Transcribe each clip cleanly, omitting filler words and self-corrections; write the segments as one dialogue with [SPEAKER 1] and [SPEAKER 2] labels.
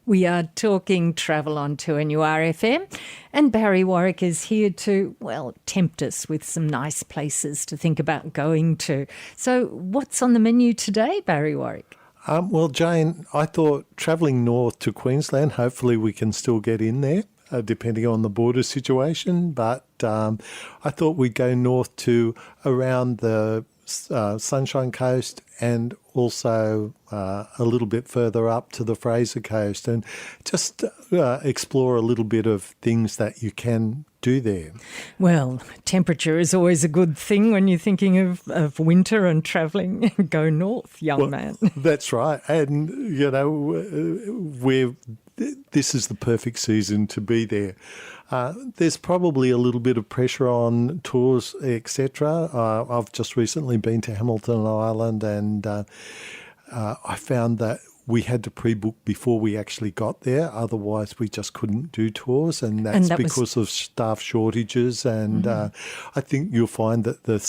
[SPEAKER 1] We are talking travel on 2NURFM, and Barry Warwick is here to, well, tempt us with some nice places to think about going to. So what's on the menu today, Barry Warwick?
[SPEAKER 2] Well, Jane, I thought travelling north to Queensland, hopefully we can still get in there, depending on the border situation. But I thought we'd go north to around the Sunshine Coast and also a little bit further up to the Fraser Coast and just explore a little bit of things that you can do there.
[SPEAKER 1] Well, temperature is always a good thing when you're thinking of winter and travelling. Go north, young man.
[SPEAKER 2] That's right. And, you know, this is the perfect season to be there. There's probably a little bit of pressure on tours, etc. I've just recently been to Hamilton Island and I found that we had to pre-book before we actually got there. Otherwise, we just couldn't do tours, and that's because of staff shortages. And I think you'll find that the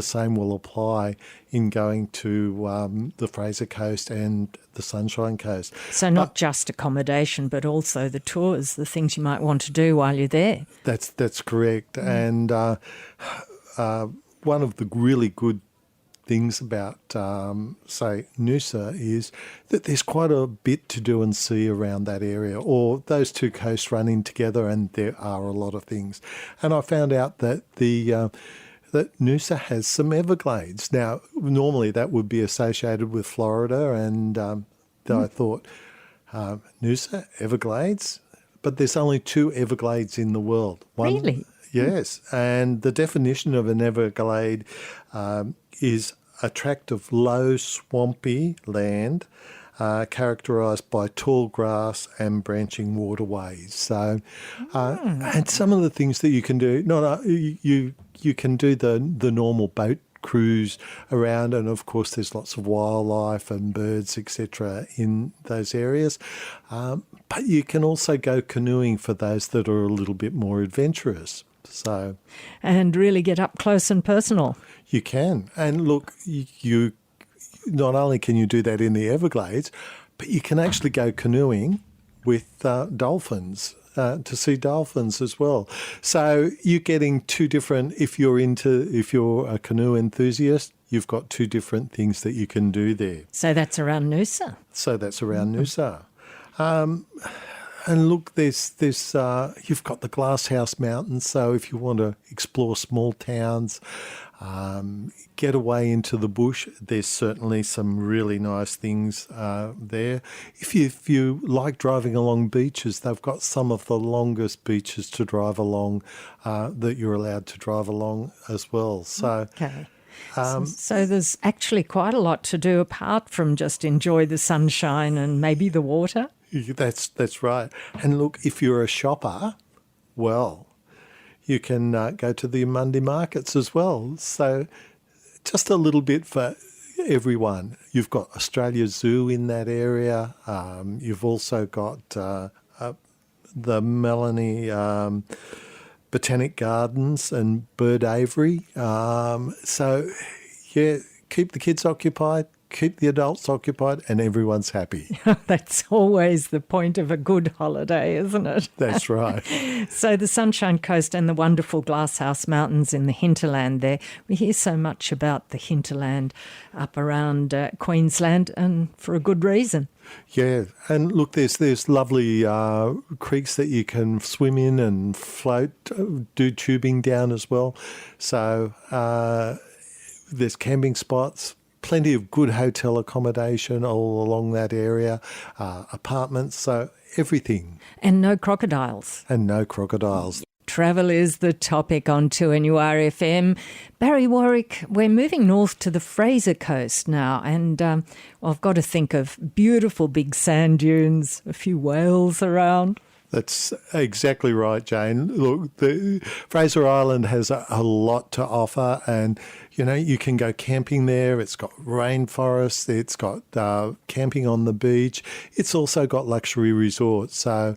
[SPEAKER 2] same will apply in going to the Fraser Coast and the Sunshine Coast.
[SPEAKER 1] So not just accommodation, but also the tours, the things you might want to do while you're there.
[SPEAKER 2] That's correct. And one of the really good things about, say, Noosa is that there's quite a bit to do and see around that area, or those two coasts running together, and there are a lot of things. And I found out that that Noosa has some Everglades. Now, normally that would be associated with Florida, and I thought, Noosa, Everglades? But there's only two Everglades in the world.
[SPEAKER 1] One, really?
[SPEAKER 2] Yes, and the definition of an Everglade is a tract of low, swampy land characterised by tall grass and branching waterways. So, and some of the things that you can do, you can do the normal boat cruise around, and of course there's lots of wildlife and birds, etc. in those areas. But you can also go canoeing for those that are a little bit more adventurous. So,
[SPEAKER 1] and really get up close and personal.
[SPEAKER 2] You can. And look, you not only can you do that in the Everglades, but you can actually go canoeing with dolphins, to see dolphins as well. So you're getting two different, if you're a canoe enthusiast, you've got two different things that you can do there.
[SPEAKER 1] So that's around Noosa.
[SPEAKER 2] Noosa. And look, there's you've got the Glasshouse Mountains, so if you want to explore small towns, get away into the bush, there's certainly some really nice things there. If you like driving along beaches, they've got some of the longest beaches to drive along that you're allowed to drive along as well. So.
[SPEAKER 1] Okay. So there's actually quite a lot to do apart from just enjoy the sunshine and maybe the water.
[SPEAKER 2] That's right. And look, if you're a shopper, well, you can go to the Monday markets as well. So just a little bit for everyone. You've got Australia Zoo in that area. You've also got the Melanie Botanic Gardens and Bird Aviary. So, yeah, keep the kids occupied, keep the adults occupied, and everyone's happy.
[SPEAKER 1] That's always the point of a good holiday, isn't it?
[SPEAKER 2] That's right.
[SPEAKER 1] So the Sunshine Coast and the wonderful Glasshouse Mountains in the hinterland there. We hear so much about the hinterland up around Queensland, and for a good reason.
[SPEAKER 2] Yeah, and look, there's lovely creeks that you can swim in and float, do tubing down as well. So there's camping spots, plenty of good hotel accommodation all along that area, apartments, so everything.
[SPEAKER 1] And no crocodiles. Travel is the topic on 2NURFM. Barry Warwick, we're moving north to the Fraser Coast now, and I've got to think of beautiful big sand dunes, a few whales around.
[SPEAKER 2] That's exactly right, Jane. Look, the Fraser Island has a lot to offer, and you know, you can go camping there. It's got rainforests. It's got camping on the beach. It's also got luxury resorts. So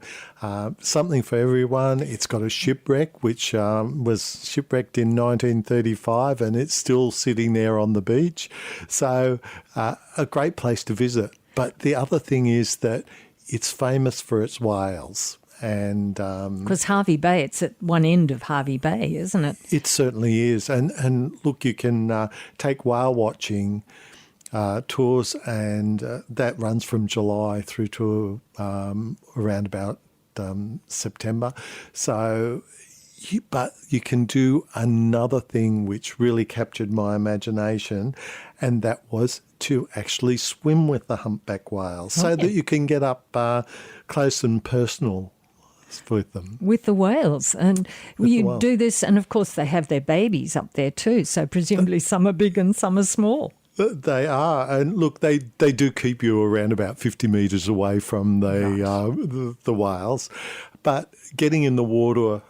[SPEAKER 2] something for everyone. It's got a shipwreck, which was shipwrecked in 1935, and it's still sitting there on the beach. So a great place to visit. But the other thing is that it's famous for its whales. And
[SPEAKER 1] because Hervey Bay, it's at one end of Hervey Bay, isn't it?
[SPEAKER 2] It certainly is. And look, you can take whale watching tours, and that runs from July through to around about September. So, but you can do another thing which really captured my imagination, and that was to actually swim with the humpback whales so that you can get up close and personal with them.
[SPEAKER 1] With the whales. And you do this, and of course they have their babies up there too, so presumably some are big and some are small.
[SPEAKER 2] They are, and look, they do keep you around about 50 metres away from the whales, but getting in the water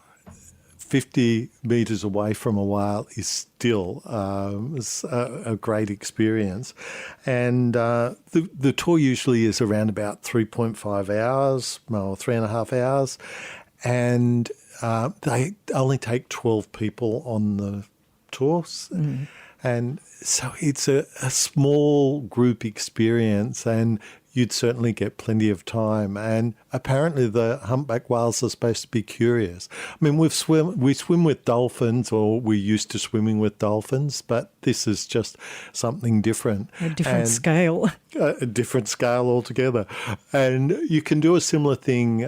[SPEAKER 2] 50 metres away from a whale is still a great experience. And the tour usually is around about 3.5 hours, or 3.5 hours, and they only take 12 people on the tours. Mm. And so it's a small group experience, and you'd certainly get plenty of time. And apparently the humpback whales are supposed to be curious. I mean, we swim with dolphins, or we're used to swimming with dolphins, but this is just something different.
[SPEAKER 1] A different scale.
[SPEAKER 2] A different scale altogether. And you can do a similar thing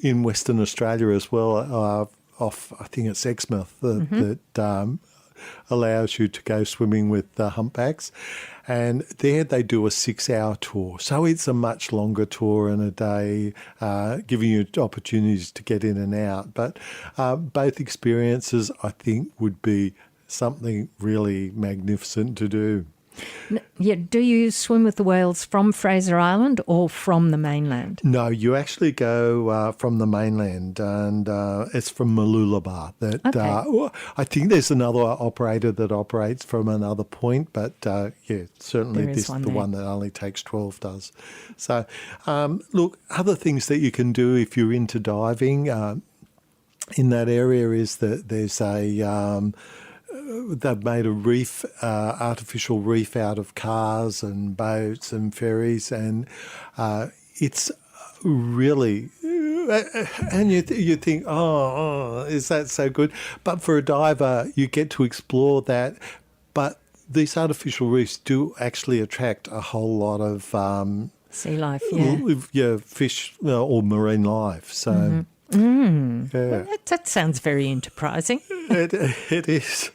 [SPEAKER 2] in Western Australia as well, off, I think it's Exmouth, that allows you to go swimming with the humpbacks. And there they do a 6-hour tour. So it's a much longer tour in a day, giving you opportunities to get in and out. But both experiences, I think, would be something really magnificent to do.
[SPEAKER 1] Yeah, do you swim with the whales from Fraser Island or from the mainland?
[SPEAKER 2] No, you actually go from the mainland, and it's from Mooloolaba. I think there's another operator that operates from another point, but certainly the one that only takes 12 does. So, look, other things that you can do if you're into diving in that area is that there's they've made a reef, artificial reef out of cars and boats and ferries, and it's really, and you think, is that so good? But for a diver, you get to explore that. But these artificial reefs do actually attract a whole lot of
[SPEAKER 1] sea life,
[SPEAKER 2] fish or marine life. So.
[SPEAKER 1] Mm-hmm. Well, that sounds very enterprising.
[SPEAKER 2] It is.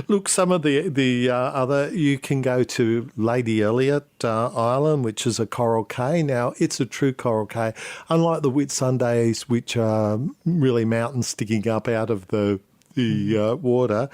[SPEAKER 2] Look, some of the other, you can go to Lady Elliot Island, which is a coral cay. Now, it's a true coral cay, unlike the Whitsundays, which are really mountains sticking up out of the water.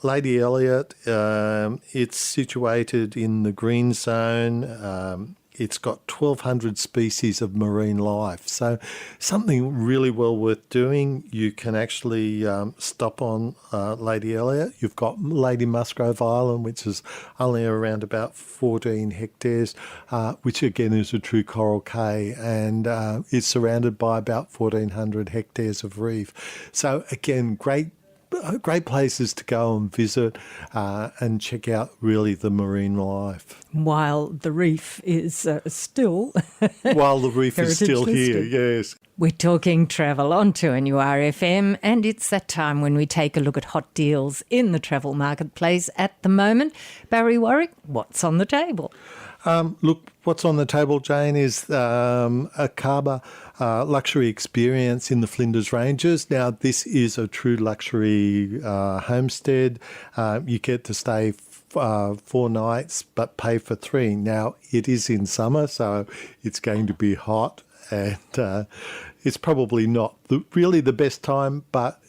[SPEAKER 2] Lady Elliot, it's situated in the green zone. It's got 1,200 species of marine life. So something really well worth doing. You can actually stop on Lady Elliot. You've got Lady Musgrove Island, which is only around about 14 hectares, which again is a true coral cay, and is surrounded by about 1,400 hectares of reef. So again, great places to go and visit and check out really the marine life.
[SPEAKER 1] While the reef is still...
[SPEAKER 2] While the reef is still here, yes.
[SPEAKER 1] We're talking travel on 2NURFM, and it's that time when we take a look at hot deals in the travel marketplace at the moment. Barry Warwick, what's on the table?
[SPEAKER 2] Look, what's on the table, Jane, is a Kaba luxury experience in the Flinders Ranges. Now, this is a true luxury homestead. You get to stay 4 nights but pay for 3. Now, it is in summer, so it's going to be hot, and it's probably not really the best time, but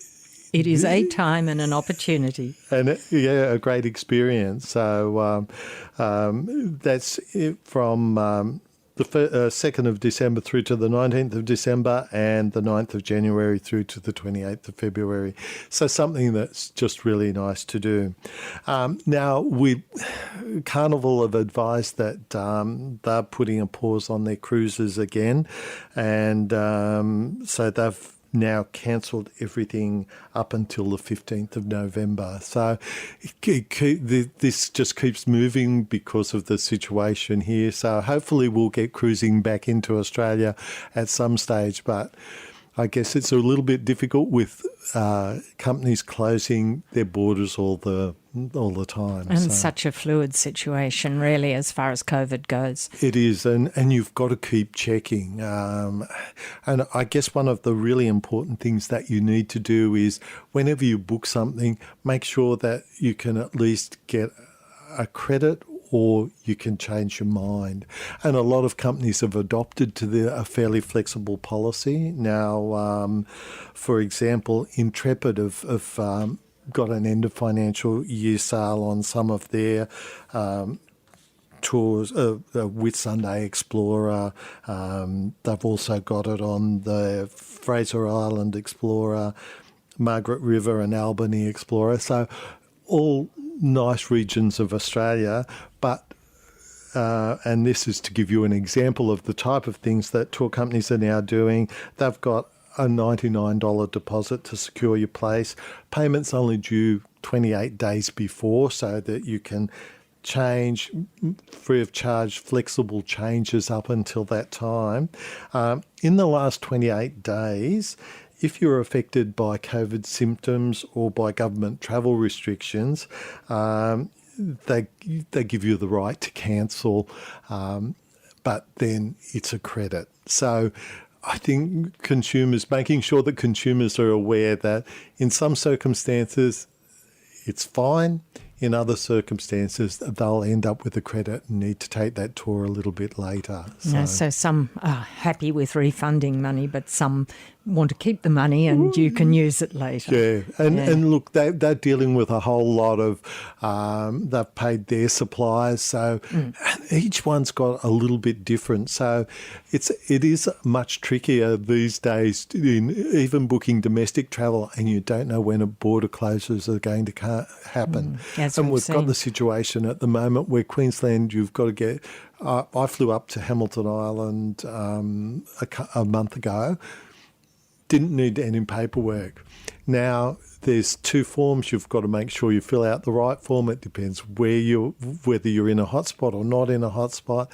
[SPEAKER 1] it is a time and an opportunity.
[SPEAKER 2] And a great experience. So that's it from the 2nd of December through to the 19th of December, and the 9th of January through to the 28th of February. So something that's just really nice to do. Now, Carnival have advised that they're putting a pause on their cruises again, and so they've now cancelled everything up until the 15th of November. So this just keeps moving because of the situation here. So hopefully we'll get cruising back into Australia at some stage, but I guess it's a little bit difficult with companies closing their borders all the time.
[SPEAKER 1] And such a fluid situation, really, as far as COVID goes.
[SPEAKER 2] It is, and you've got to keep checking. And I guess one of the really important things that you need to do is whenever you book something, make sure that you can at least get a credit or you can change your mind. And a lot of companies have adopted to a fairly flexible policy. Now, for example, Intrepid have got an end of financial year sale on some of their tours, Whitsunday Explorer. They've also got it on the Fraser Island Explorer, Margaret River and Albany Explorer. So all nice regions of Australia, but and this is to give you an example of the type of things that tour companies are now doing. They've got a $99 deposit to secure your place. Payment's only due 28 days before, so that you can change free of charge, flexible changes up until that time. In the last 28 days, if you're affected by COVID symptoms or by government travel restrictions, they give you the right to cancel, but then it's a credit. So I think making sure that consumers are aware that in some circumstances it's fine. In other circumstances, they'll end up with a credit and need to take that tour a little bit later.
[SPEAKER 1] So some are happy with refunding money, but some want to keep the money and you can use it later.
[SPEAKER 2] Yeah, and look, they're dealing with a whole lot of, they've paid their suppliers, so each one's got a little bit different. So it is much trickier these days in even booking domestic travel, and you don't know when a border closures are going to happen. And we've got the situation at the moment where Queensland, you've got to get... I flew up to Hamilton Island a month ago. Didn't need any paperwork. Now, there's two forms. You've got to make sure you fill out the right form. It depends whether you're in a hotspot or not in a hotspot.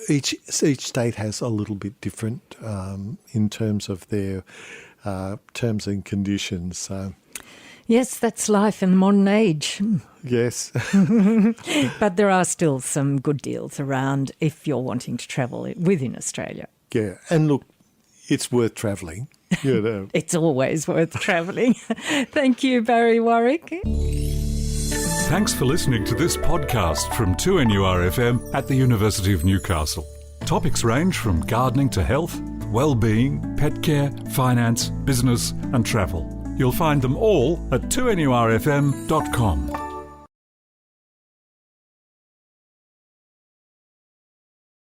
[SPEAKER 2] Each state has a little bit different in terms of their terms and conditions. So.
[SPEAKER 1] Yes, that's life in the modern age.
[SPEAKER 2] Yes.
[SPEAKER 1] But there are still some good deals around if you're wanting to travel within Australia.
[SPEAKER 2] Yeah, and look, it's worth travelling. You know.
[SPEAKER 1] It's always worth travelling. Thank you, Barry Warwick.
[SPEAKER 3] Thanks for listening to this podcast from 2NURFM at the University of Newcastle. Topics range from gardening to health, well-being, pet care, finance, business and travel. You'll find them all at 2NURFM.com.